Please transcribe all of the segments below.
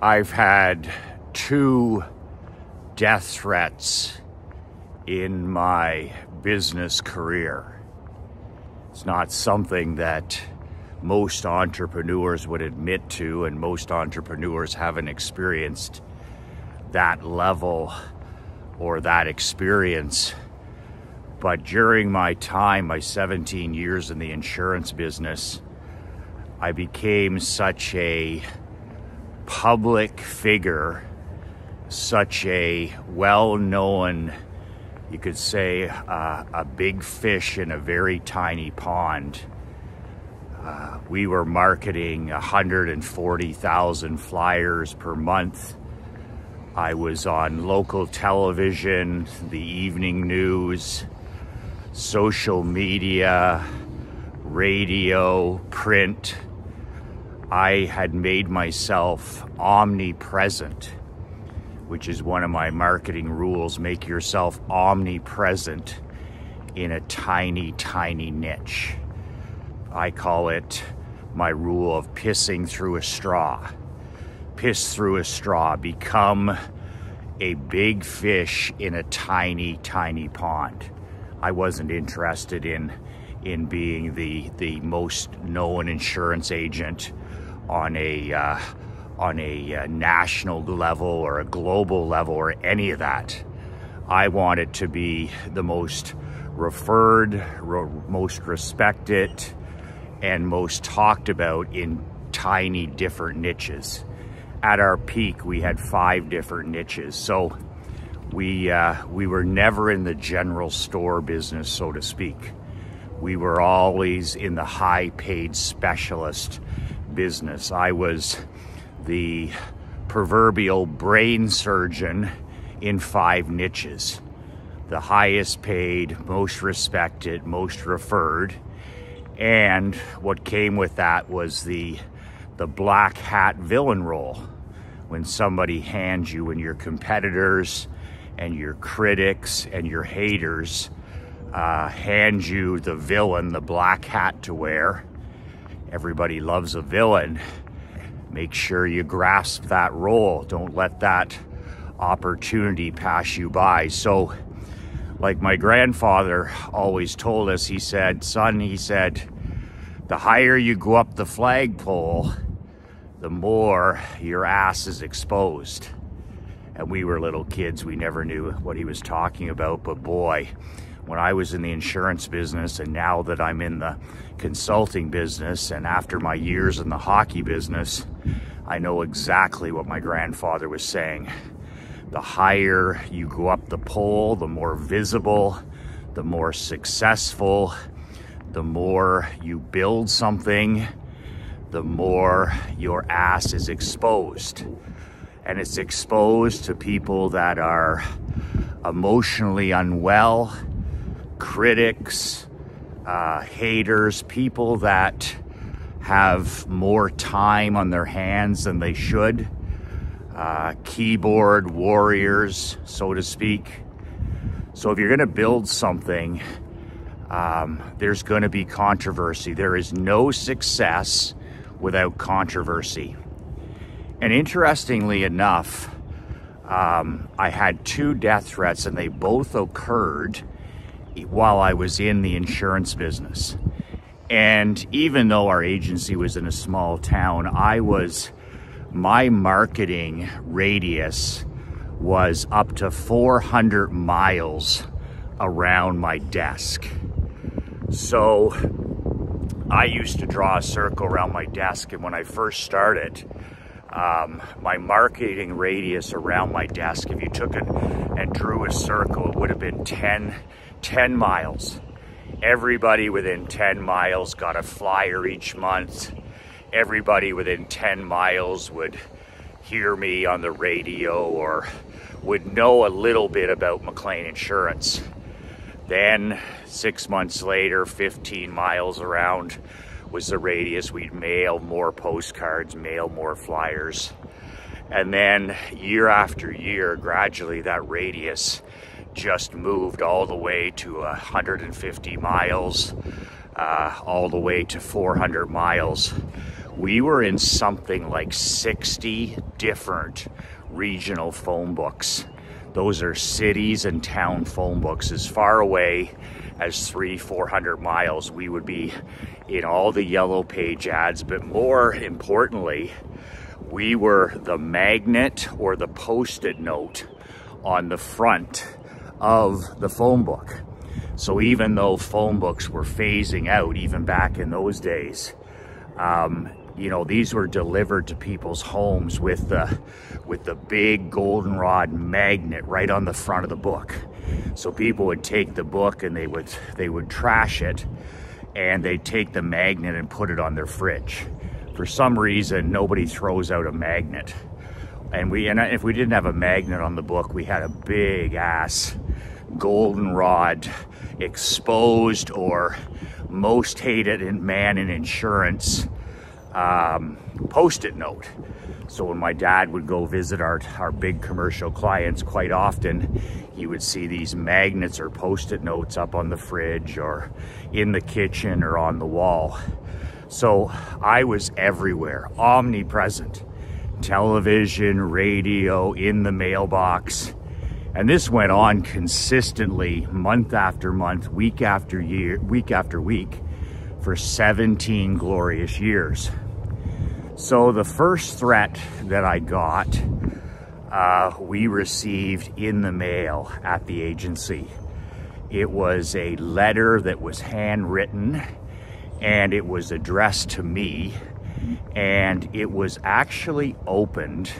I've had 2 death threats in my business career. It's not something that most entrepreneurs would admit to, and most entrepreneurs haven't experienced that level or that experience. But during my time, my 17 years in the insurance business, I became such a public figure, such a well-known, you could say, a big fish in a very tiny pond. We were marketing 140,000 flyers per month. I was on local television, the evening news, social media, radio, print. I had made myself omnipresent, which is one of my marketing rules. Make yourself omnipresent in a tiny, tiny niche. I call it my rule of pissing through a straw. Piss through a straw. Become a big fish in a tiny, tiny pond. I wasn't interested in being the most known insurance agent on a national level or a global level or any of that. I wanted to be the most referred, most respected, and most talked about in tiny different niches. At our peak, we had 5 different niches. So we were never in the general store business, so to speak. We were always in the high-paid specialist business. I was the proverbial brain surgeon in 5 niches. The highest paid, most respected, most referred. And what came with that was the black hat villain role. When somebody hands you, when your competitors and your critics and your haters hand you the villain, the black hat to wear. Everybody loves a villain. Make sure you grasp that role. Don't let that opportunity pass you by. So, like my grandfather always told us, he said, son, he said, the higher you go up the flagpole, the more your ass is exposed. And we were little kids, we never knew what he was talking about, but boy, when I was in the insurance business, and now that I'm in the consulting business, and after my years in the hockey business, I know exactly what my grandfather was saying. The higher you go up the pole, the more visible, the more successful, the more you build something, the more your ass is exposed. And it's exposed to people that are emotionally unwell, critics, haters, people that have more time on their hands than they should, keyboard warriors, so to speak. So if you're going to build something, there's going to be controversy. There is no success without controversy. And interestingly enough, I had 2 death threats, and they both occurred while I was in the insurance business. And even though our agency was in a small town, my marketing radius was up to 400 miles around my desk. So I used to draw a circle around my desk, and when I first started, my marketing radius around my desk, if you took it and drew a circle, it would have been 10 miles. Everybody within 10 miles got a flyer each month. Everybody within 10 miles would hear me on the radio or would know a little bit about McLean Insurance. Then 6 months later, 15 miles around was the radius. We'd mail more postcards, mail more flyers. And then year after year, gradually that radius just moved all the way to 150 miles, all the way to 400 miles. we were in something like 60 different regional phone books. Those are cities and town phone books. As far away as 300-400 miles, we would be in all the yellow page ads, but more importantly, we were the magnet or the post-it note on the front of the phone book. So even though phone books were phasing out, even back in those days, you know, these were delivered to people's homes with the big goldenrod magnet right on the front of the book. So people would take the book and they would trash it, and they'd take the magnet and put it on their fridge. For some reason, nobody throws out a magnet. And if we didn't have a magnet on the book, we had a big ass goldenrod exposed or most hated man in insurance post-it note. So when my dad would go visit our big commercial clients, quite often he would see these magnets or post-it notes up on the fridge or in the kitchen or on the wall. So I was everywhere, omnipresent. Television, radio, in the mailbox. And this went on consistently, month after month, week after week, for 17 glorious years. So the first threat that I got, we received in the mail at the agency. It was a letter that was handwritten, and it was addressed to me, and it was actually opened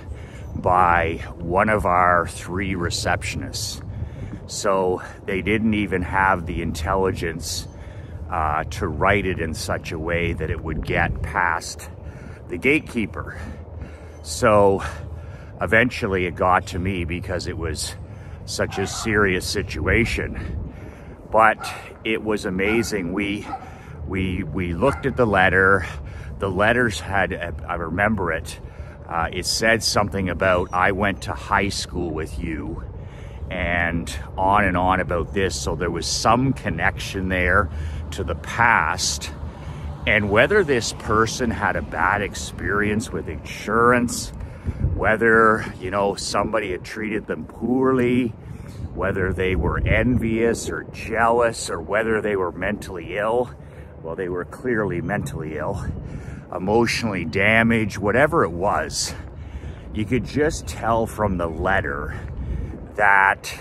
by one of our 3 receptionists. So they didn't even have the intelligence to write it in such a way that it would get past the gatekeeper. So eventually it got to me because it was such a serious situation. But it was amazing. We looked at the letter. The letters had, I remember it, it said something about, I went to high school with you, and on about this. So there was some connection there to the past. And whether this person had a bad experience with insurance, whether, you know, somebody had treated them poorly, whether they were envious or jealous, or whether they were mentally ill. Well, they were clearly mentally ill, emotionally damaged, whatever it was. You could just tell from the letter that,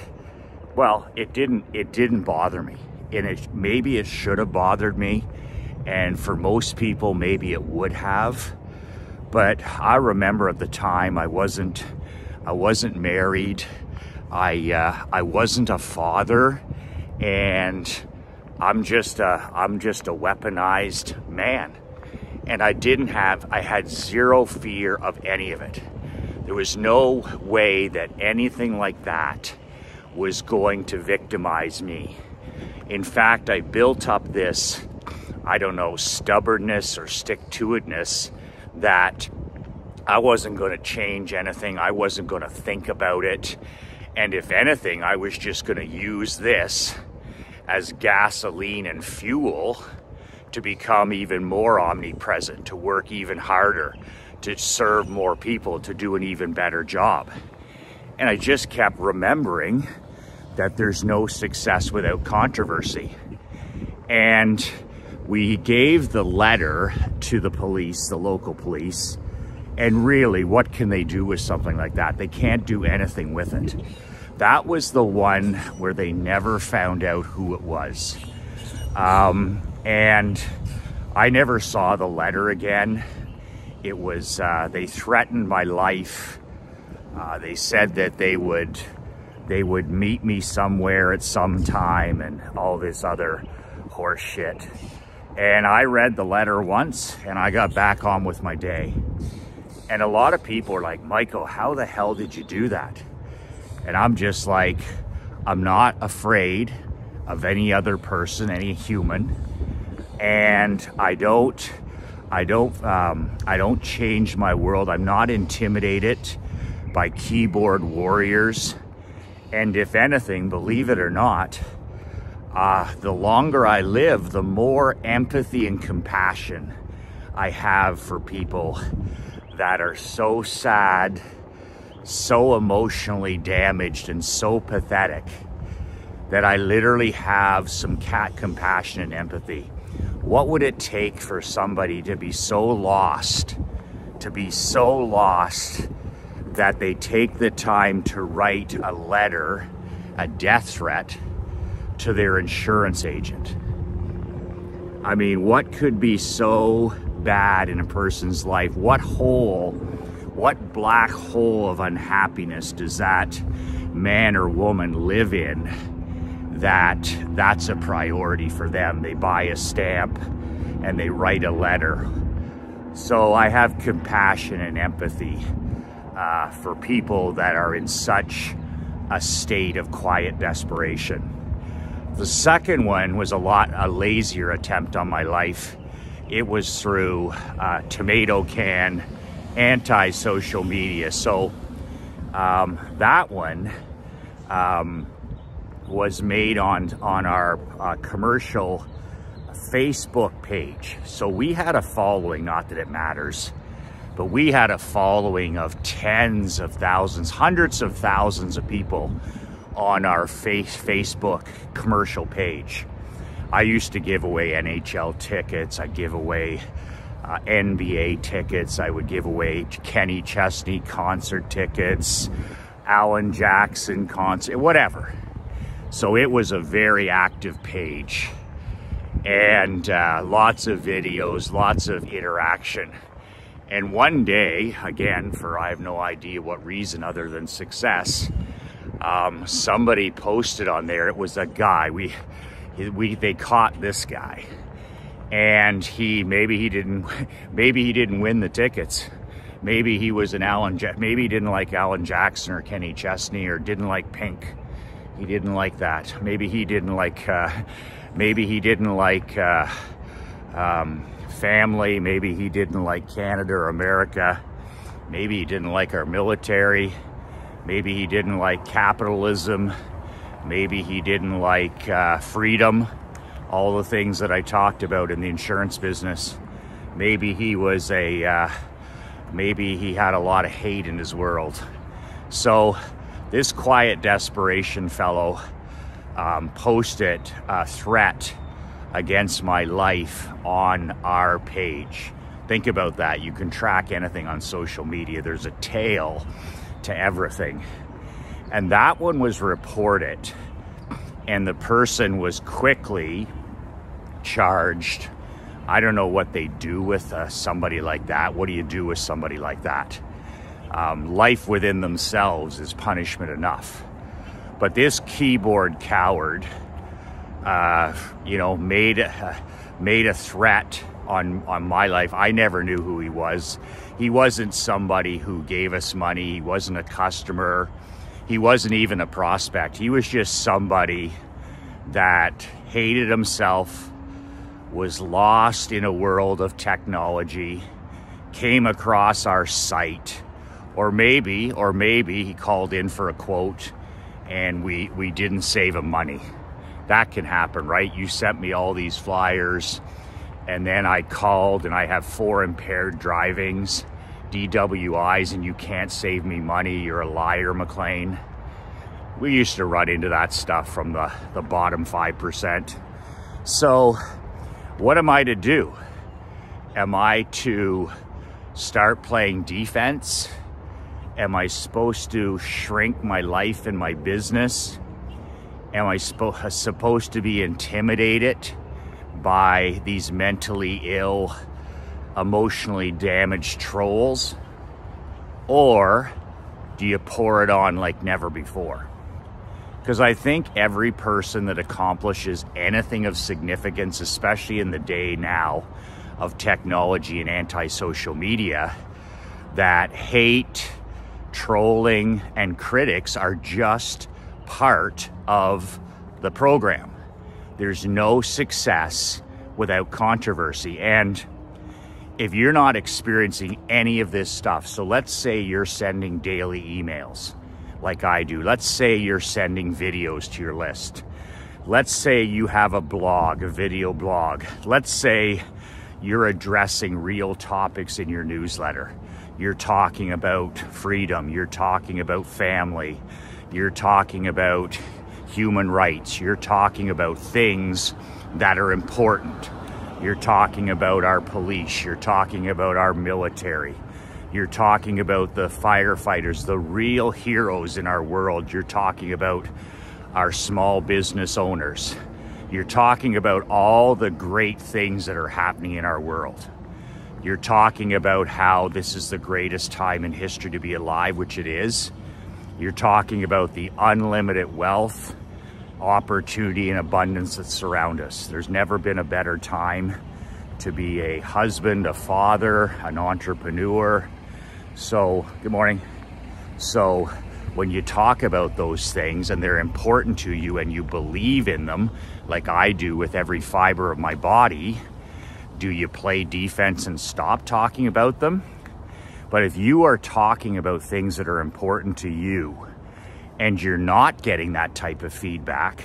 well, it didn't bother me. And maybe it should have bothered me. And for most people, maybe it would have. But I remember at the time, I wasn't married. I wasn't a father, and I'm just a weaponized man. And I had zero fear of any of it. There was no way that anything like that was going to victimize me. In fact, I built up this, I don't know, stubbornness or stick-to-itness that I wasn't going to change anything. I wasn't going to think about it. And if anything, I was just going to use this as gasoline and fuel to become even more omnipresent, to work even harder, to serve more people, to do an even better job. And I just kept remembering that there's no success without controversy. And we gave the letter to the police, the local police, and really, what can they do with something like that? They can't do anything with it. That was the one where they never found out who it was. And I never saw the letter again. It was, they threatened my life. They said that they would meet me somewhere at some time and all this other horse shit. And I read the letter once and I got back on with my day. And a lot of people are like, Michael, how the hell did you do that? And I'm just like, I'm not afraid of any other person, any human. And I don't change my world. I'm not intimidated by keyboard warriors. And if anything, believe it or not, the longer I live, the more empathy and compassion I have for people that are so sad, so emotionally damaged, and so pathetic that I literally have some compassion and empathy. What would it take for somebody to be so lost, that they take the time to write a letter, a death threat, to their insurance agent? I mean, what could be so bad in a person's life? What black hole of unhappiness does that man or woman live in that's a priority for them? They buy a stamp and they write a letter. So I have compassion and empathy for people that are in such a state of quiet desperation. The second one was a lazier attempt on my life. It was through tomato can, anti-social media. So that one was made on our commercial Facebook page. So we had a following, not that it matters, but we had a following of tens of thousands, hundreds of thousands of people on our Facebook commercial page. I used to give away NHL tickets. I'd give away NBA tickets. I would give away Kenny Chesney concert tickets, Alan Jackson concert, whatever. So it was a very active page, and lots of videos, lots of interaction. And one day, again, for I have no idea what reason other than success, somebody posted on there. It was a guy. They caught this guy, and maybe he didn't win the tickets. Maybe he was maybe he didn't like Alan Jackson or Kenny Chesney, or didn't like Pink. He didn't like that. Maybe he didn't like family. Maybe he didn't like Canada or America. Maybe he didn't like our military. Maybe he didn't like capitalism. Maybe he didn't like freedom, all the things that I talked about in the insurance business. Maybe he was maybe he had a lot of hate in his world. So this quiet desperation fellow posted a threat against my life on our page. Think about that. You can track anything on social media. There's a tail to everything. And that one was reported, and the person was quickly charged. I don't know what they do with somebody like that. What do you do with somebody like that? Life within themselves is punishment enough. But this keyboard coward, made a threat on my life. I never knew who he was. He wasn't somebody who gave us money. He wasn't a customer. He wasn't even a prospect. He was just somebody that hated himself, was lost in a world of technology, came across our site, or maybe he called in for a quote and we didn't save him money. That can happen, right? You sent me all these flyers, and then I called and I have 4 impaired drivings, DWIs, and you can't save me money. You're a liar, McLean. We used to run into that stuff from the bottom 5%. So what am I to do? Am I to start playing defense? Am I supposed to shrink my life and my business? Am I supposed to be intimidated by these mentally ill, emotionally damaged trolls? Or do you pour it on like never before? Because I think every person that accomplishes anything of significance, especially in the day now of technology and anti-social media, that hate, trolling, and critics are just part of the program. There's no success without controversy. And if you're not experiencing any of this stuff, so let's say you're sending daily emails like I do. Let's say you're sending videos to your list. Let's say you have a blog, a video blog. Let's say you're addressing real topics in your newsletter. You're talking about freedom, you're talking about family, you're talking about human rights, you're talking about things that are important. You're talking about our police, you're talking about our military, you're talking about the firefighters, the real heroes in our world. You're talking about our small business owners. You're talking about all the great things that are happening in our world. You're talking about how this is the greatest time in history to be alive, which it is. You're talking about the unlimited wealth, opportunity, and abundance that surround us. There's never been a better time to be a husband, a father, an entrepreneur. So, good morning. So, when you talk about those things and they're important to you and you believe in them, like I do with every fiber of my body, do you play defense and stop talking about them? But if you are talking about things that are important to you and you're not getting that type of feedback,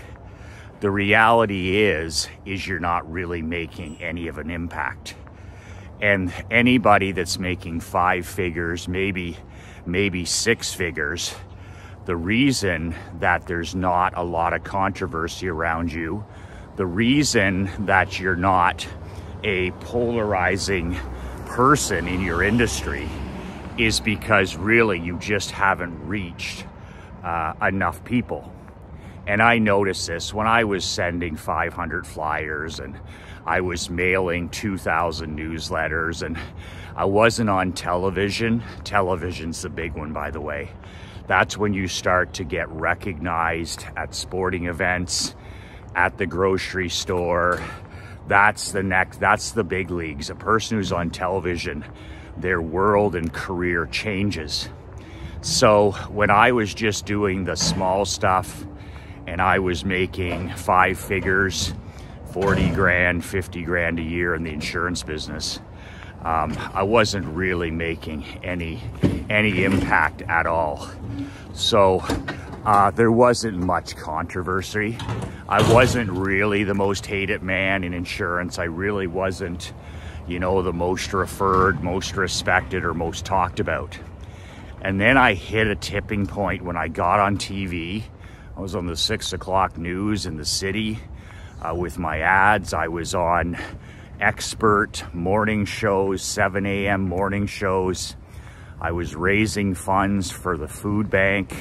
the reality is you're not really making any of an impact. And anybody that's making 5 figures, maybe 6 figures, the reason that there's not a lot of controversy around you, the reason that you're not a polarizing person in your industry is because really you just haven't reached enough people. And I noticed this when I was sending 500 flyers and I was mailing 2,000 newsletters and I wasn't on television. Television's the big one, by the way. That's when you start to get recognized at sporting events, at the grocery store. That's the big leagues. A person who's on television, their world and career changes. So when I was just doing the small stuff and I was making 5 figures, 40 grand, 50 grand a year in the insurance business, I wasn't really making any impact at all. So there wasn't much controversy. I wasn't really the most hated man in insurance. I really wasn't, you know, the most referred, most respected, or most talked about. And then I hit a tipping point when I got on TV. I was on the 6 o'clock news in the city with my ads. I was on expert morning shows, 7 a.m. morning shows. I was raising funds for the food bank,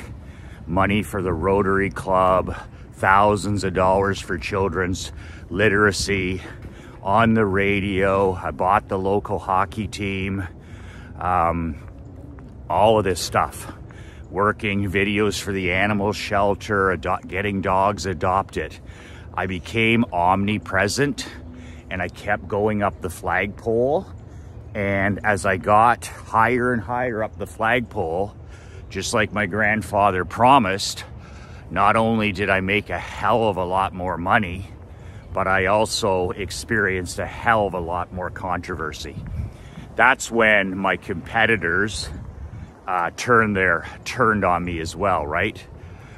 money for the Rotary Club, thousands of dollars for children's literacy, on the radio. I bought the local hockey team, all of this stuff. Working videos for the animal shelter, getting dogs adopted. I became omnipresent and I kept going up the flagpole. And as I got higher and higher up the flagpole, just like my grandfather promised, not only did I make a hell of a lot more money, but I also experienced a hell of a lot more controversy. That's when my competitors turned on me as well, right?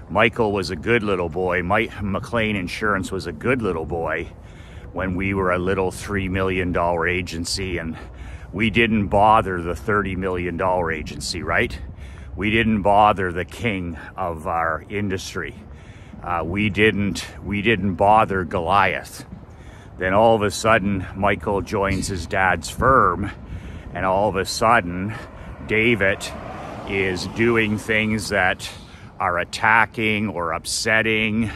Michael was a good little boy. McLean Insurance was a good little boy when we were a little $3 million agency, and we didn't bother the $30 million agency, right? We didn't bother the king of our industry. We didn't bother Goliath. Then all of a sudden, Michael joins his dad's firm, and all of a sudden, David is doing things that are attacking or upsetting,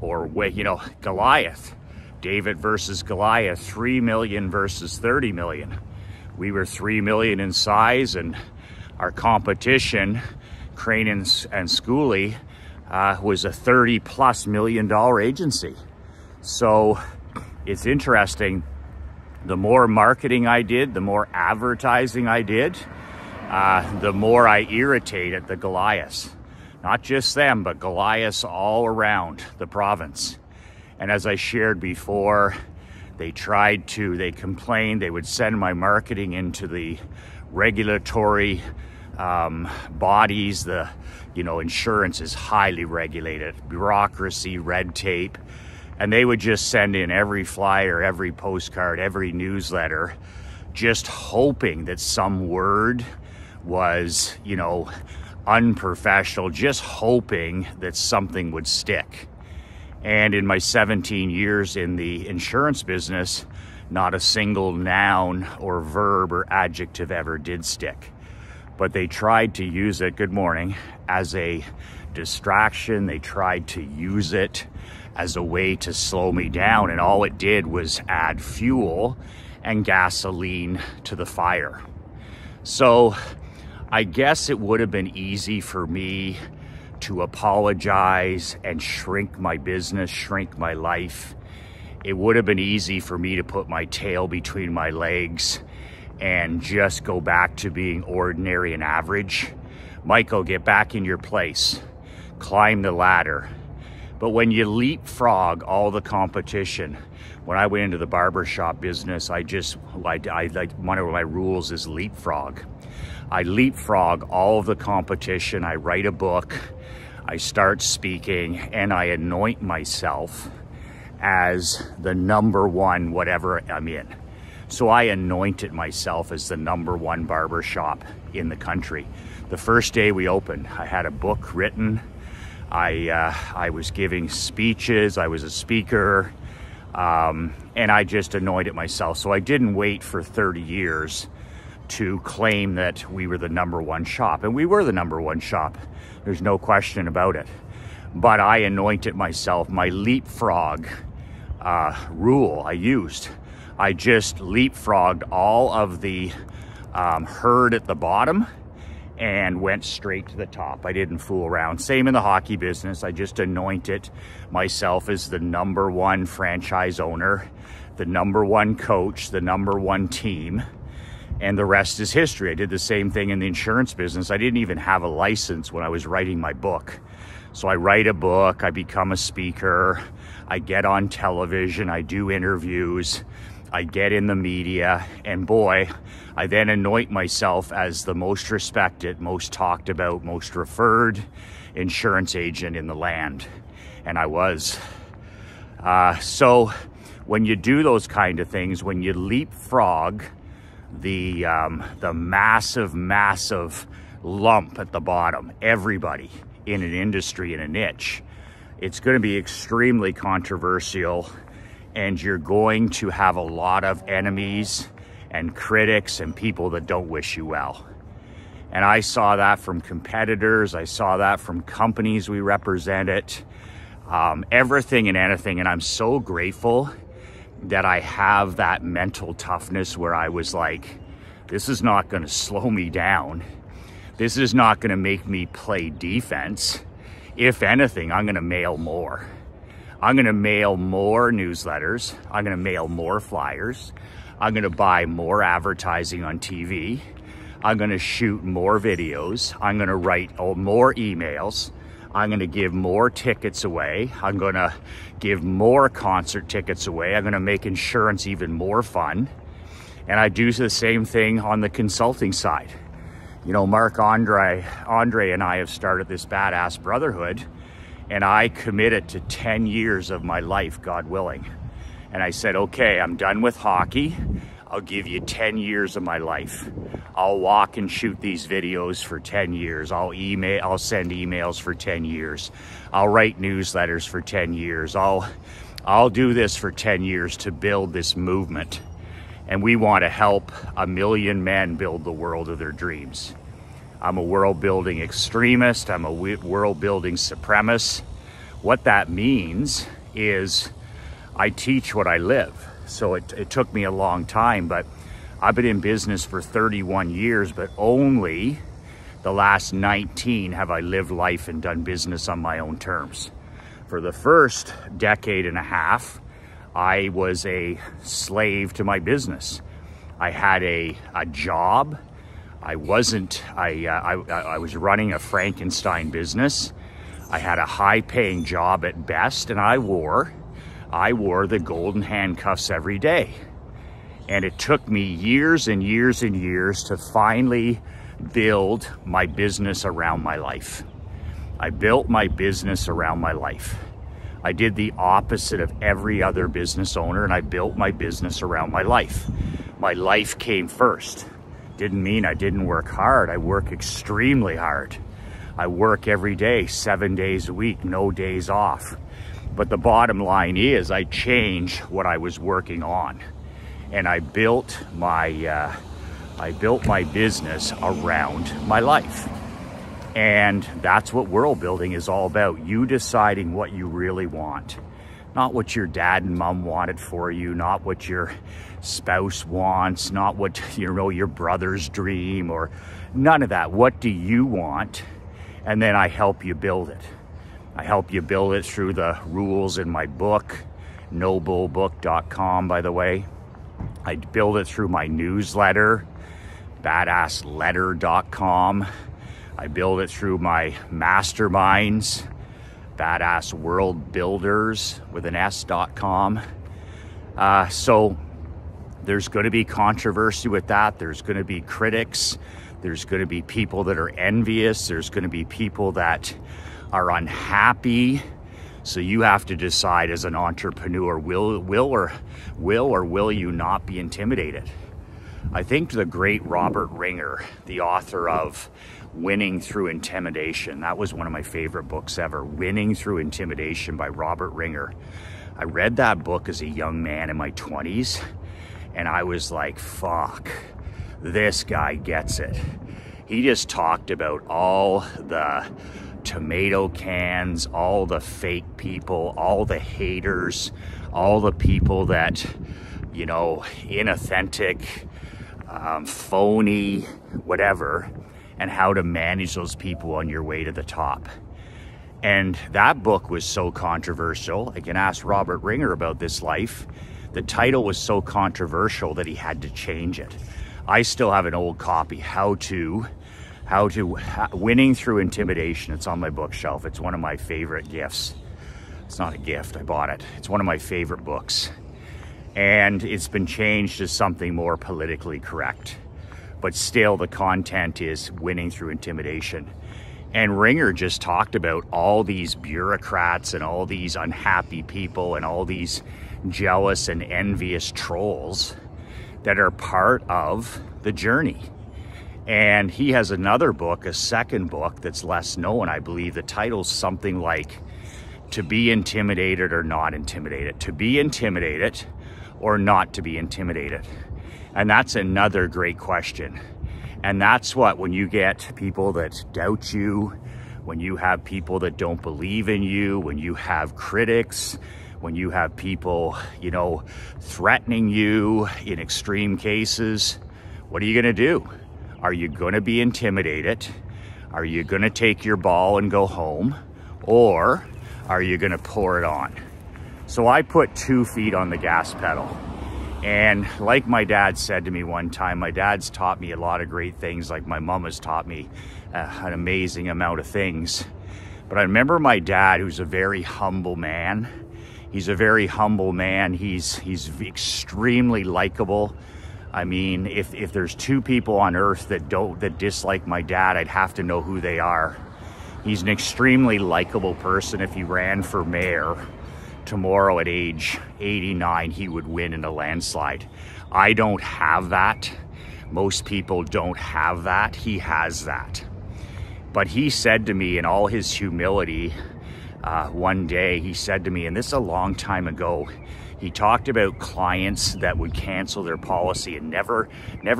or, you know, Goliath. David versus Goliath, 3 million versus 30 million. We were 3 million in size, and our competition, Crane and Schooley, was a $30+ million agency. So it's interesting. The more marketing I did, the more advertising I did, the more I irritated the Goliaths. Not just them, but Goliaths all around the province. And as I shared before, they complained, they would send my marketing into the regulatory bodies. Insurance is highly regulated, bureaucracy, red tape. And they would just send in every flyer, every postcard, every newsletter, just hoping that some word was, you know, unprofessional, just hoping that something would stick. And in my 17 years in the insurance business, not a single noun or verb or adjective ever did stick. But they tried to use it, good morning, as a distraction. They tried to use it as a way to slow me down, and all it did was add fuel and gasoline to the fire. So I guess it would have been easy for me to apologize and shrink my business, shrink my life. It would have been easy for me to put my tail between my legs and just go back to being ordinary and average. Michael, get back in your place, climb the ladder. But when you leapfrog all the competition, when I went into the barbershop business, I like, one of my rules is leapfrog. I leapfrog all of the competition. I write a book, I start speaking, and I anoint myself as the number one whatever I'm in. So I anointed myself as the number one barbershop in the country. The first day we opened, I had a book written. I was giving speeches, I was a speaker, and I just anointed myself. So I didn't wait for 30 years to claim that we were the number one shop. And we were the number one shop. There's no question about it. But I anointed myself. My leapfrog rule I used. I just leapfrogged all of the herd at the bottom and went straight to the top. I didn't fool around. Same in the hockey business. I just anointed myself as the number one franchise owner, the number one coach, the number one team, and the rest is history. I did the same thing in the insurance business. I didn't even have a license when I was writing my book. So I write a book, I become a speaker, I get on television, I do interviews, I get in the media, and boy, I then anoint myself as the most respected, most talked about, most referred insurance agent in the land. And I was. So when you do those kind of things, when you leapfrog the massive lump at the bottom, everybody in an industry, in a niche, it's going to be extremely controversial, and you're going to have a lot of enemies and critics and people that don't wish you well. And I saw that from competitors. I saw that from companies we represented, everything and anything. And I'm so grateful that I have that mental toughness where I was like, this is not going to slow me down. This is not going to make me play defense. If anything, I'm going to mail more. I'm going to mail more newsletters. I'm going to mail more flyers. I'm going to buy more advertising on TV. I'm going to shoot more videos. I'm going to write more emails. I'm going to give more tickets away. I'm going to give more concert tickets away. I'm going to make insurance even more fun. And I do the same thing on the consulting side. You know, Andre and I have started this badass brotherhood, and I committed to 10 years of my life, God willing. And I said, okay, I'm done with hockey. I'll give you 10 years of my life. I'll walk and shoot these videos for 10 years. I'll send emails for 10 years. I'll write newsletters for 10 years. I'll do this for 10 years to build this movement. And we want to help 1 million men build the world of their dreams. I'm a world building extremist. I'm a world building supremacist. What that means is I teach what I live. So it took me a long time, but I've been in business for 31 years, but only the last 19 have I lived life and done business on my own terms. For the first decade and a half, I was a slave to my business. I had a job. I was running a Frankenstein business. I had a high-paying job at best, and I wore the golden handcuffs every day. And it took me years and years and years to finally build my business around my life. I built my business around my life. I did the opposite of every other business owner, and I built my business around my life. My life came first. Didn't mean I didn't work hard. I work extremely hard. I work every day, 7 days a week, no days off. But the bottom line is I changed what I was working on, and I built my business around my life. And that's what world building is all about. You deciding what you really want. Not what your dad and mom wanted for you, not what your spouse wants, not what, your brother's dream, or none of that. What do you want? And then I help you build it. I help you build it through the rules in my book, nobullbook.com, by the way. I build it through my newsletter, badassletter.com. I build it through my Masterminds, Badass World Builders with an S.com. So there's going to be controversy with that. There's going to be critics. There's going to be people that are envious. There's going to be people that are unhappy. So you have to decide as an entrepreneur, will you not be intimidated? I think the great Robert Ringer, the author of Winning Through Intimidation, that was one of my favorite books ever, Winning Through Intimidation by Robert Ringer. I read that book as a young man in my 20s, and I was like, fuck, this guy gets it. He just talked about all the tomato cans, all the fake people, all the haters, all the people that, inauthentic, phony, whatever, and how to manage those people on your way to the top. And that book was so controversial. I can ask Robert Ringer about this life. The title was so controversial that he had to change it. I still have an old copy, How to Winning Through Intimidation. It's on my bookshelf. It's one of my favorite gifts. It's not a gift, I bought it. It's one of my favorite books. And it's been changed to something more politically correct. But still, the content is winning through intimidation. And Ringer just talked about all these bureaucrats and all these unhappy people and all these jealous and envious trolls that are part of the journey. And he has another book, a second book that's less known. I believe the title's something like To Be Intimidated or Not Intimidated. To be intimidated or not to be intimidated? And that's another great question. And that's what, when you get people that doubt you, when you have people that don't believe in you, when you have critics, when you have people, threatening you in extreme cases, what are you going to do? Are you going to be intimidated? Are you going to take your ball and go home? Or are you going to pour it on? So I put 2 feet on the gas pedal. And like my dad said to me one time, my dad's taught me a lot of great things, like my mom has taught me an amazing amount of things. But I remember my dad, who's a very humble man. He's a very humble man. He's extremely likable. I mean, if there's 2 people on earth that dislike my dad, I'd have to know who they are. He's an extremely likable person. If he ran for mayor tomorrow at age 89, he would win in a landslide. I don't have that. Most people don't have that. He has that. But he said to me in all his humility, one day he said to me, and this is a long time ago, he talked about clients that would cancel their policy and never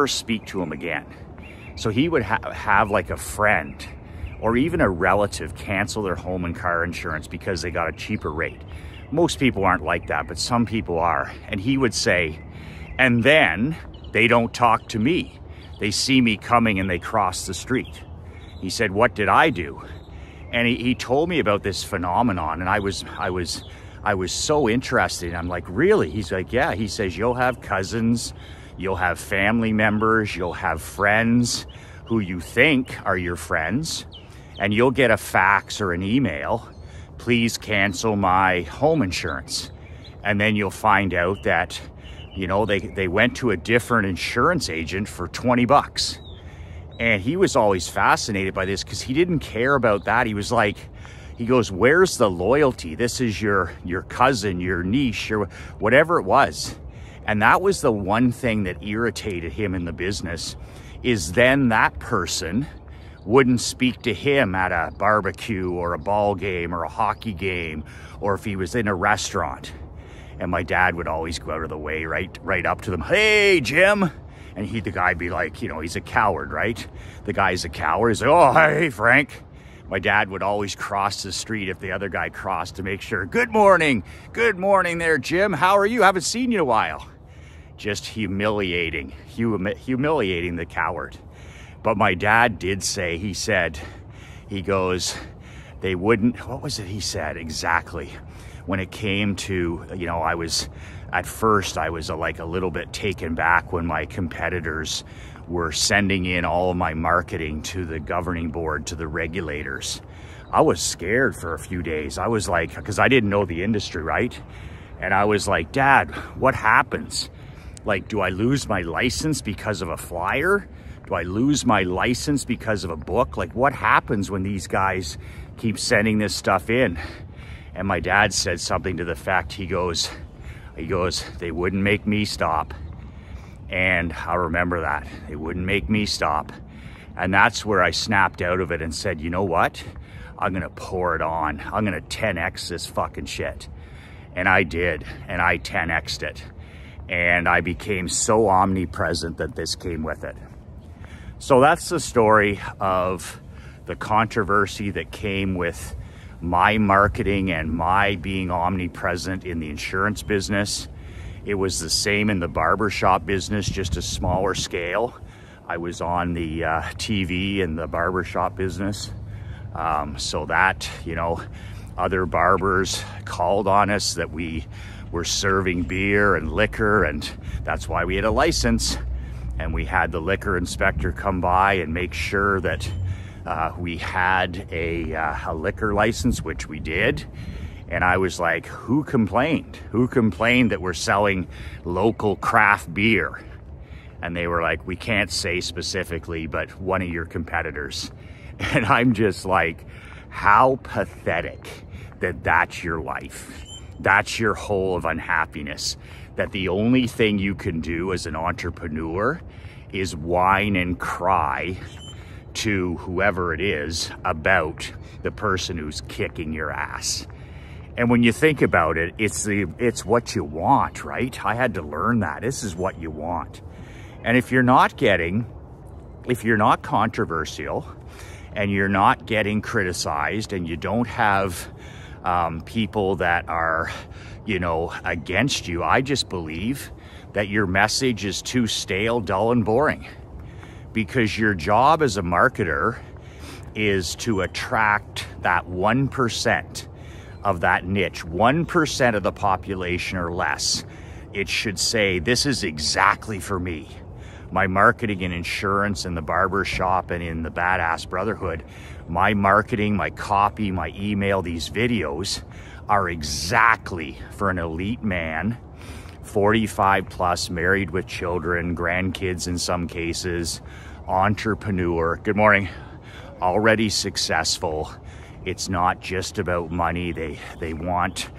speak to him again. So he would have like a friend or even a relative cancel their home and car insurance because they got a cheaper rate. Most people aren't like that, but some people are. And he would say, and then they don't talk to me. They see me coming and they cross the street. He said, what did I do? And he told me about this phenomenon, and I was so interested. I'm like, really? He's like, yeah. He says, you'll have cousins, you'll have family members, you'll have friends who you think are your friends, and you'll get a fax or an email, please cancel my home insurance. And then you'll find out that, they went to a different insurance agent for 20 bucks. And he was always fascinated by this because he didn't care about that. He was like, He goes, where's the loyalty? This is your cousin, your niece, or whatever it was. And that was the one thing that irritated him in the business, is then that person wouldn't speak to him at a barbecue or a ball game or a hockey game, or if he was in a restaurant. And my dad would always go out of the way, right up to them. Hey, Jim. And the guy be like, you know, he's a coward, right? The guy's a coward. He's like, oh, hey, Frank. My dad would always cross the street if the other guy crossed to make sure, good morning there, Jim. How are you? Haven't seen you in a while. Just humiliating the coward. But my dad did say, he goes, they wouldn't, what was it he said exactly? When it came to, you know, at first I was like a little bit taken back when my competitors were sending in all of my marketing to the governing board, to the regulators. I was scared for a few days. I was like, because I didn't know the industry, right? And I was like, Dad, what happens? Like, do I lose my license because of a flyer? Do I lose my license because of a book? Like, what happens when these guys keep sending this stuff in? And my dad said something to the effect, he goes, they wouldn't make me stop. And I remember that. They wouldn't make me stop. And that's where I snapped out of it and said, you know what? I'm gonna pour it on. I'm gonna 10x this fucking shit. And I did, and I 10x'd it. And I became so omnipresent that this came with it. So that's the story of the controversy that came with my marketing and my being omnipresent in the insurance business. It was the same in the barbershop business, just a smaller scale. I was on the TV in the barbershop business. So that, you know, other barbers called on us that we were serving beer and liquor, and that's why we had a license. And we had the liquor inspector come by and make sure that we had a liquor license, which we did. And I was like, who complained? Who complained that we're selling local craft beer? And they were like, we can't say specifically, but one of your competitors. And I'm just like, how pathetic that that's your life. That's your hole of unhappiness. That the only thing you can do as an entrepreneur is whine and cry to whoever it is about the person who's kicking your ass. And when you think about it, it's what you want, right? I had to learn that. This is what you want. And if you're not controversial and you're not getting criticized and you don't have people that are, you know, against you, I just believe that your message is too stale, dull, and boring. Because your job as a marketer is to attract that 1% of that niche, 1% of the population or less. It should say, this is exactly for me. My marketing in insurance, in the barber shop, and in the Badass Brotherhood, my marketing, my copy, my email, these videos are exactly for an elite man, 45 plus, married with children, grandkids in some cases, entrepreneur, good morning, already successful. It's not just about money. They want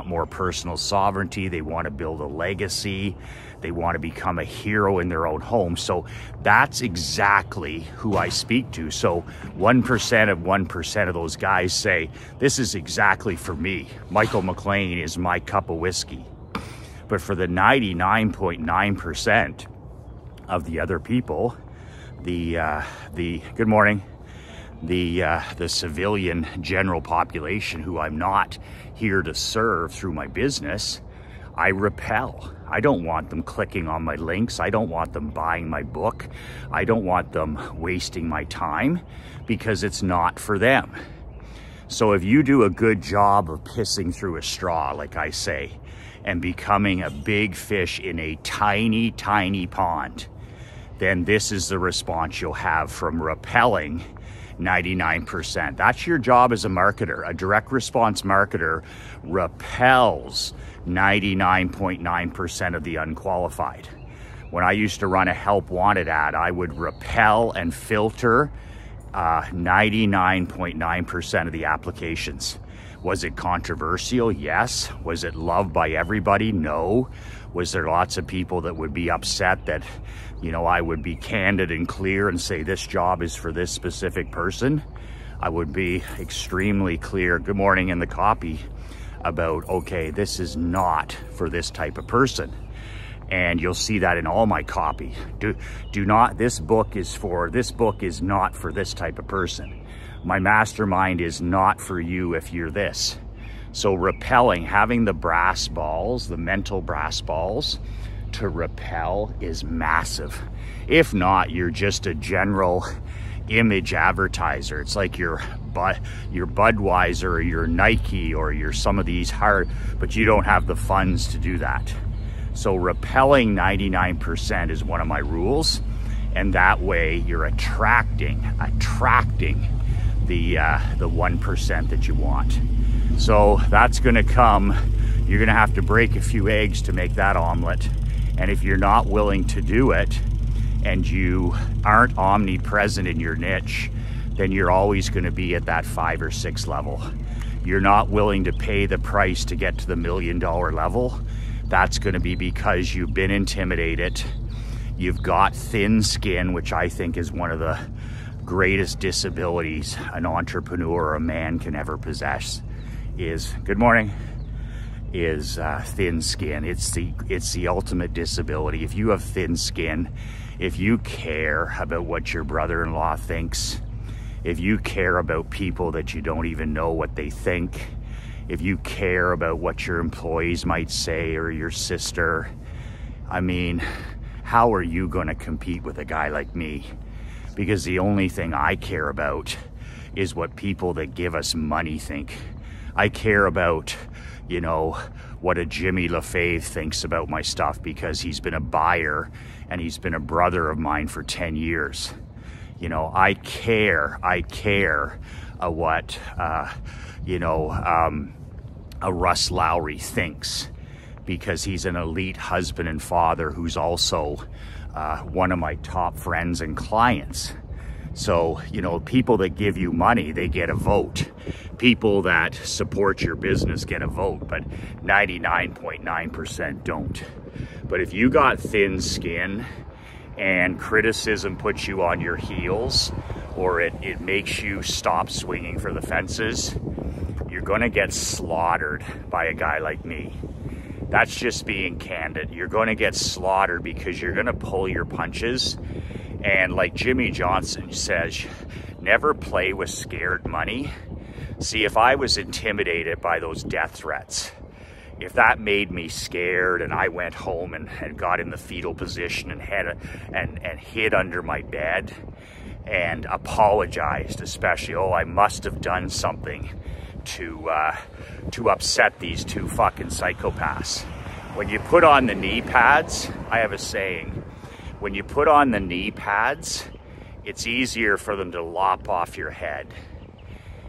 more personal sovereignty. They want to build a legacy. They want to become a hero in their own home. So that's exactly who I speak to. So 1% of those guys say, this is exactly for me. Michael McLean is my cup of whiskey. But for the 99.9% of the other people, good morning, the civilian general population who I'm not here to serve through my business, I repel. I don't want them clicking on my links. I don't want them buying my book. I don't want them wasting my time because it's not for them. So if you do a good job of pissing through a straw, like I say, and becoming a big fish in a tiny, tiny pond, then this is the response you'll have from repelling 99%. That's your job as a marketer. A direct response marketer repels 99.9% of the unqualified. When I used to run a help wanted ad, I would repel and filter 99.9% of the applications. Was it controversial? Yes. Was it loved by everybody? No. Was there lots of people that would be upset that, you know, I would be candid and clear and say this job is for this specific person? I would be extremely clear, good morning, in the copy about, okay, this is not for this type of person. And you'll see that in all my copy. This book is not for this type of person. My mastermind is not for you if you're this. So repelling, having the brass balls, the mental brass balls to repel is massive. If not, you're just a general image advertiser. It's like your Budweiser or your Nike or your some of these hard, but you don't have the funds to do that. So repelling 99% is one of my rules, and that way you're attracting the 1% that you want. So that's gonna come. You're gonna have to break a few eggs to make that omelet, and if you're not willing to do it and you aren't omnipresent in your niche, then you're always gonna be at that 5 or 6 level. You're not willing to pay the price to get to the $1 million level. That's gonna be because you've been intimidated. You've got thin skin, which I think is one of the greatest disabilities an entrepreneur or a man can ever possess is, good morning, is thin skin. It's the ultimate disability. If you have thin skin, if you care about what your brother-in-law thinks, if you care about people that you don't even know what they think, if you care about what your employees might say or your sister, I mean, how are you going to compete with a guy like me? Because the only thing I care about is what people that give us money think. I care about, you know, what a Jimmy LaFave thinks about my stuff because he's been a buyer and he's been a brother of mine for 10 years. You know, I care what, a Russ Lowry thinks because he's an elite husband and father who's also one of my top friends and clients. So, you know, people that give you money, they get a vote. People that support your business get a vote, but 99.9% don't. But if you got thin skin and criticism puts you on your heels, or it makes you stop swinging for the fences, you're gonna get slaughtered by a guy like me. That's just being candid. You're gonna get slaughtered because you're gonna pull your punches. And like Jimmy Johnson says, never play with scared money. See, if I was intimidated by those death threats, if that made me scared and I went home and got in the fetal position and hid under my bed and apologized, especially, oh, I must have done something to upset these two fucking psychopaths. When you put on the knee pads, I have a saying, when you put on the knee pads, it's easier for them to lop off your head.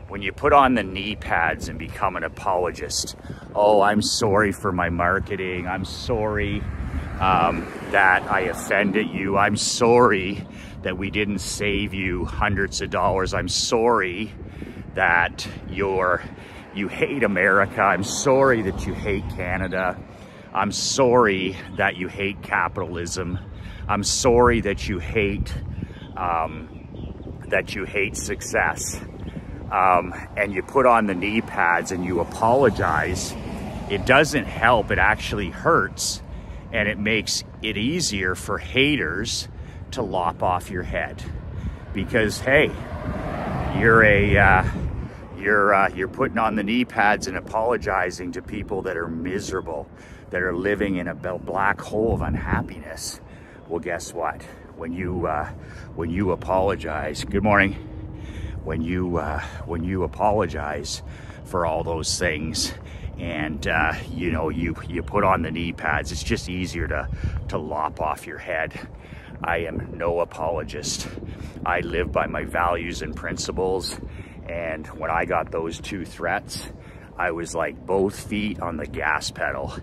When you put on the knee pads and become an apologist, oh, I'm sorry for my marketing. I'm sorry that I offended you. I'm sorry that we didn't save you hundreds of dollars. I'm sorry that you hate America. I'm sorry that you hate Canada. I'm sorry that you hate capitalism. I'm sorry that you hate success. And you put on the knee pads and you apologize. It doesn't help, it actually hurts, and it makes it easier for haters to lop off your head. Because hey, you're putting on the knee pads and apologizing to people that are miserable, that are living in a black hole of unhappiness. Well, guess what? When you apologize, good morning. When you apologize for all those things, and you put on the knee pads, it's just easier to lop off your head. I am no apologist. I live by my values and principles, and when I got those two threats, I was like both feet on the gas pedal.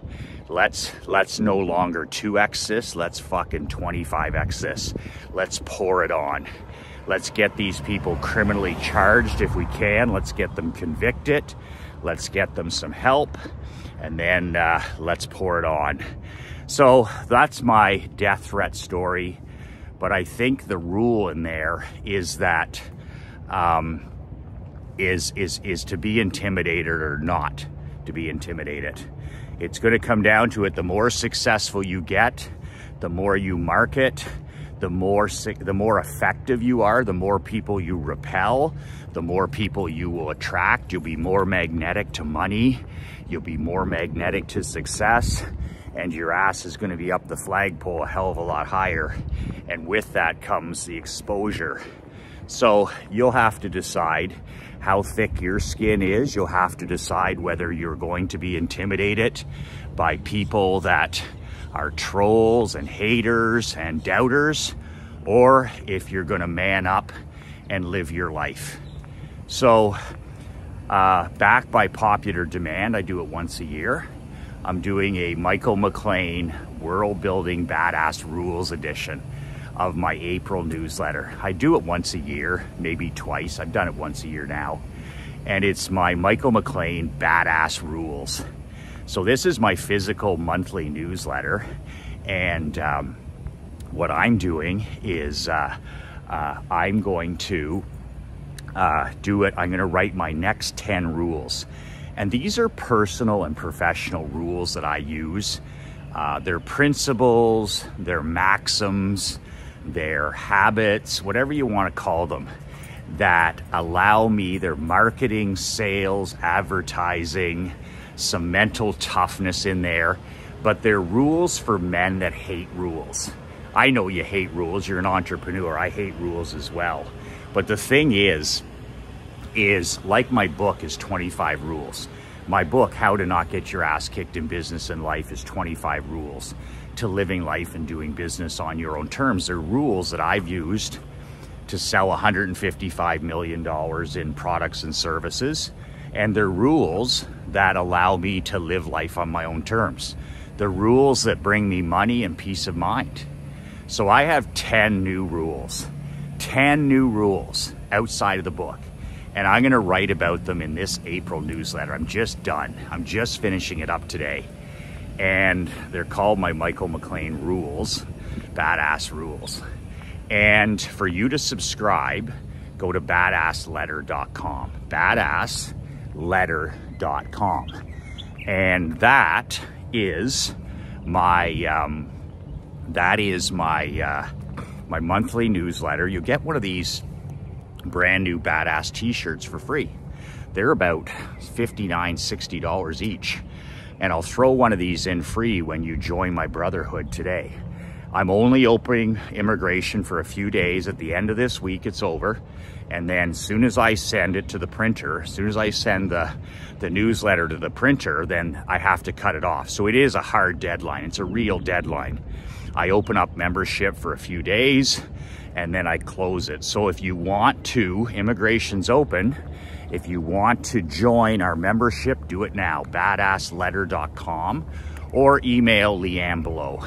Let's no longer 2x this, let's fucking 25x this. Let's pour it on. Let's get these people criminally charged if we can. Let's get them convicted. Let's get them some help. And then let's pour it on. So that's my death threat story. But I think the rule in there is that is to be intimidated or not to be intimidated. It's going to come down to it. The more successful you get, the more you market, the more effective you are, the more people you repel, the more people you will attract. You'll be more magnetic to money. You'll be more magnetic to success, and your ass is going to be up the flagpole a hell of a lot higher. And with that comes the exposure. So you'll have to decide how thick your skin is. You'll have to decide whether you're going to be intimidated by people that are trolls and haters and doubters, or if you're going to man up and live your life. So back by popular demand, I do it once a year. I'm doing a Michael McLean World Building Badass Rules edition of my April newsletter. I do it once a year, maybe twice. I've done it once a year now. And it's my Michael McLean Badass Rules. So this is my physical monthly newsletter. And what I'm doing is I'm going to do it. I'm going to write my next 10 rules. And these are personal and professional rules that I use. They're principles, they're maxims, they're habits, whatever you want to call them, that allow me, their marketing, sales, advertising, some mental toughness in there, but they're rules for men that hate rules. I know you hate rules, you're an entrepreneur, I hate rules as well. But the thing is like my book is 25 rules. My book, How to Not Get Your Ass Kicked in Business and Life, is 25 rules to living life and doing business on your own terms. They're rules that I've used to sell $155 million in products and services. And they're rules that allow me to live life on my own terms. The rules that bring me money and peace of mind. So I have 10 new rules outside of the book. And I'm gonna write about them in this April newsletter. I'm just done. I'm just finishing it up today. And they're called my Michael McLean Rules, Badass Rules. And for you to subscribe, go to badassletter.com, badassletter.com. And that is my my monthly newsletter. You get one of these brand new badass t-shirts for free. They're about $59, $60 each. And I'll throw one of these in free when you join my brotherhood today. I'm only opening immigration for a few days. At the end of this week, it's over. And then as soon as I send it to the printer, as soon as I send the newsletter to the printer, then I have to cut it off. So it is a hard deadline. It's a real deadline. I open up membership for a few days and then I close it. So if you want to, immigration's open. If you want to join our membership, do it now, badassletter.com, or email Leanne below.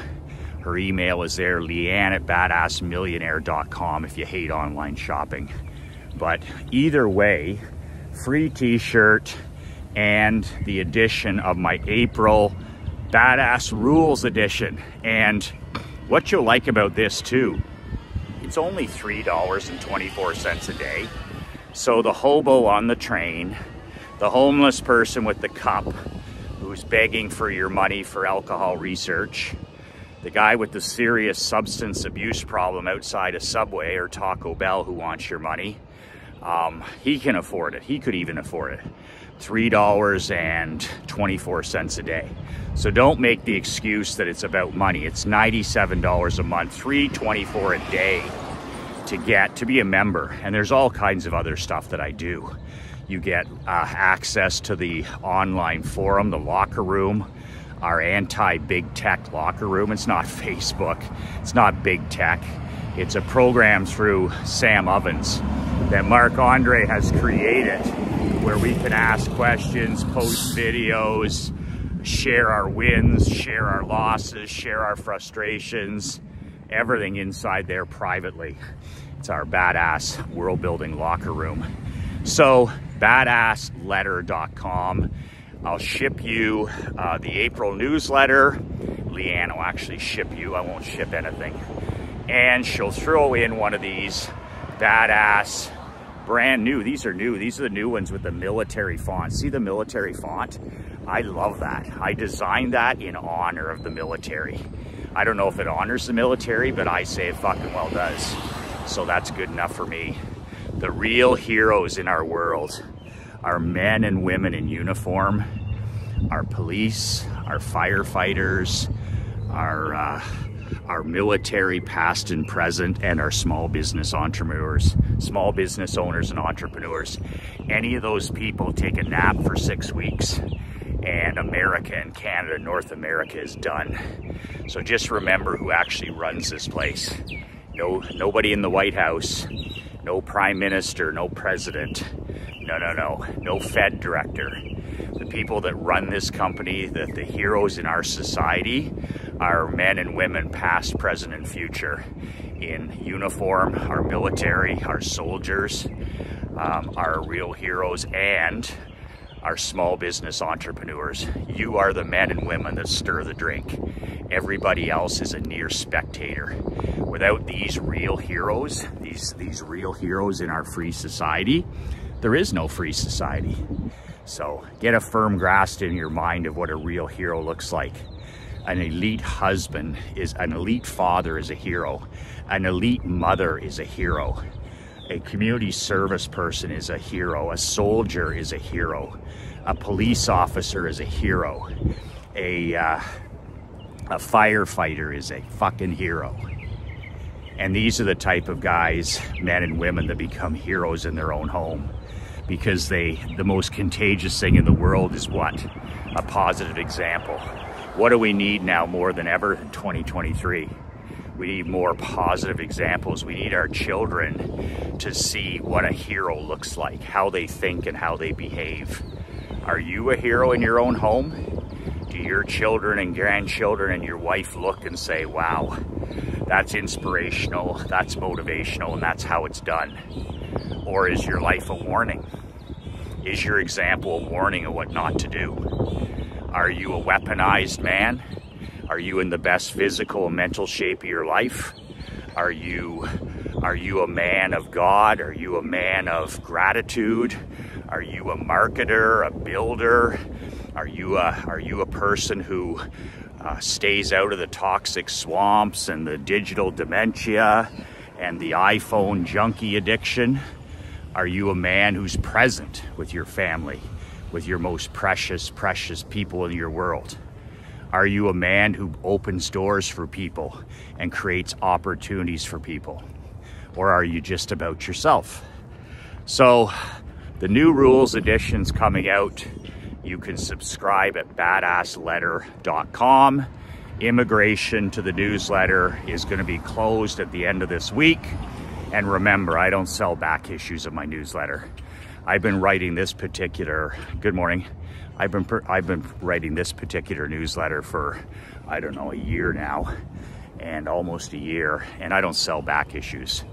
Her email is there, leanne@badassmillionaire.com if you hate online shopping. But either way, free t-shirt and the edition of my April Badass Rules edition. And what you'll like about this too, it's only $3.24 a day. So the hobo on the train, the homeless person with the cup who's begging for your money for alcohol research, the guy with the serious substance abuse problem outside a Subway or Taco Bell who wants your money, he can afford it. He could even afford it. $3.24 a day. So don't make the excuse that it's about money. It's $97 a month, $3.24 a day to be a member. And there's all kinds of other stuff that I do. You get access to the online forum, the locker room, our anti-big tech locker room. It's not Facebook, it's not big tech. It's a program through Sam Ovens that Marc-Andre has created where we can ask questions, post videos, share our wins, share our losses, share our frustrations, everything inside there privately. It's our badass world building locker room. So badassletter.com. I'll ship you the April newsletter. Leanne will actually ship you. I won't ship anything. And she'll throw in one of these badass, brand new. These are new. These are the new ones with the military font. See the military font? I love that. I designed that in honor of the military. I don't know if it honors the military, but I say it fucking well does. So that's good enough for me. The real heroes in our world are men and women in uniform, our police, our firefighters, our military past and present, and our small business entrepreneurs, small business owners and entrepreneurs. Any of those people take a nap for 6 weeks and America and Canada, North America is done. So just remember who actually runs this place. Nobody in the White House, no prime minister, no president, no Fed director. The people that run this company, the heroes in our society, are men and women, past, present, and future, in uniform, our military, our soldiers, our real heroes, and our small business entrepreneurs. You are the men and women that stir the drink. Everybody else is a near spectator. Without these real heroes, these real heroes in our free society, there is no free society. So get a firm grasp in your mind of what a real hero looks like. An elite husband is, an elite father is a hero. An elite mother is a hero. A community service person is a hero. A soldier is a hero. A police officer is a hero. A firefighter is a fucking hero. And these are the type of guys, men and women, that become heroes in their own home. Because the most contagious thing in the world is what? A positive example. What do we need now more than ever in 2023? We need more positive examples. We need our children to see what a hero looks like, how they think and how they behave. Are you a hero in your own home? Do your children and grandchildren and your wife look and say, wow, that's inspirational, that's motivational, and that's how it's done? Or is your life a warning? Is your example a warning of what not to do? Are you a weaponized man? Are you in the best physical and mental shape of your life? Are you a man of God? Are you a man of gratitude? Are you a marketer, a builder? Are you a person who stays out of the toxic swamps and the digital dementia and the iPhone junkie addiction? Are you a man who's present with your family, with your most precious, precious people in your world? Are you a man who opens doors for people and creates opportunities for people? Or are you just about yourself? So the new rules edition's coming out. You can subscribe at badassletter.com. Immigration to the newsletter is going to be closed at the end of this week. And remember, I don't sell back issues of my newsletter. I've been writing this particular, good morning. I've been writing this particular newsletter for, I don't know, a year now, and almost a year, and I don't sell back issues.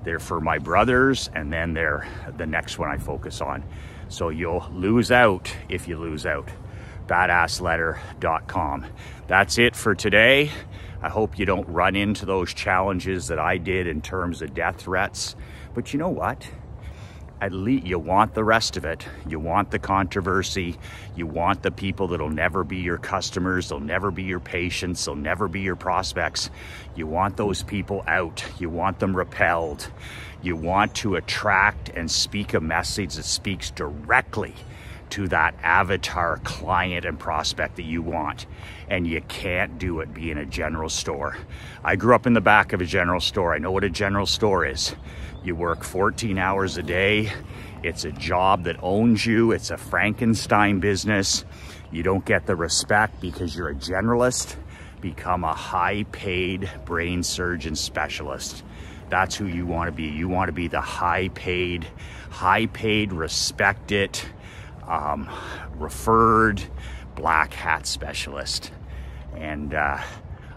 They're for my brothers, and then they're the next one I focus on. So you'll lose out if you lose out. Badassletter.com. That's it for today. I hope you don't run into those challenges that I did in terms of death threats. But you know what? At least you want the rest of it. You want the controversy. You want the people that'll never be your customers. They'll never be your patients. They'll never be your prospects. You want those people out. You want them repelled. You want to attract and speak a message that speaks directly to that avatar client and prospect that you want. And you can't do it being a general store. I grew up in the back of a general store. I know what a general store is. You work 14 hours a day. It's a job that owns you. It's a Frankenstein business. You don't get the respect because you're a generalist. Become a high-paid brain surgeon specialist. That's who you want to be. You want to be the high-paid, respected, referred black hat specialist. And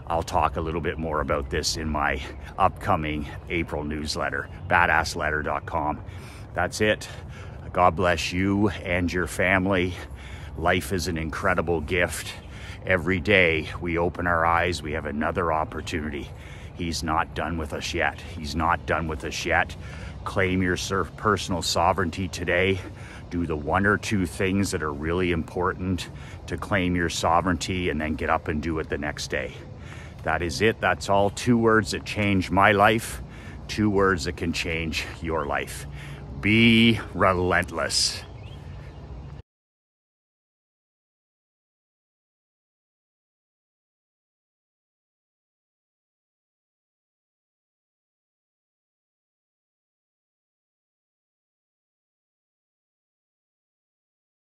I'll talk a little bit more about this in my upcoming April newsletter, badassletter.com. That's it. God bless you and your family. Life is an incredible gift. Every day we open our eyes, we have another opportunity. He's not done with us yet. He's not done with us yet. Claim your personal sovereignty today. Do the 1 or 2 things that are really important to claim your sovereignty, and then get up and do it the next day. That is it. That's all. 2 words that changed my life. 2 words that can change your life. Be relentless.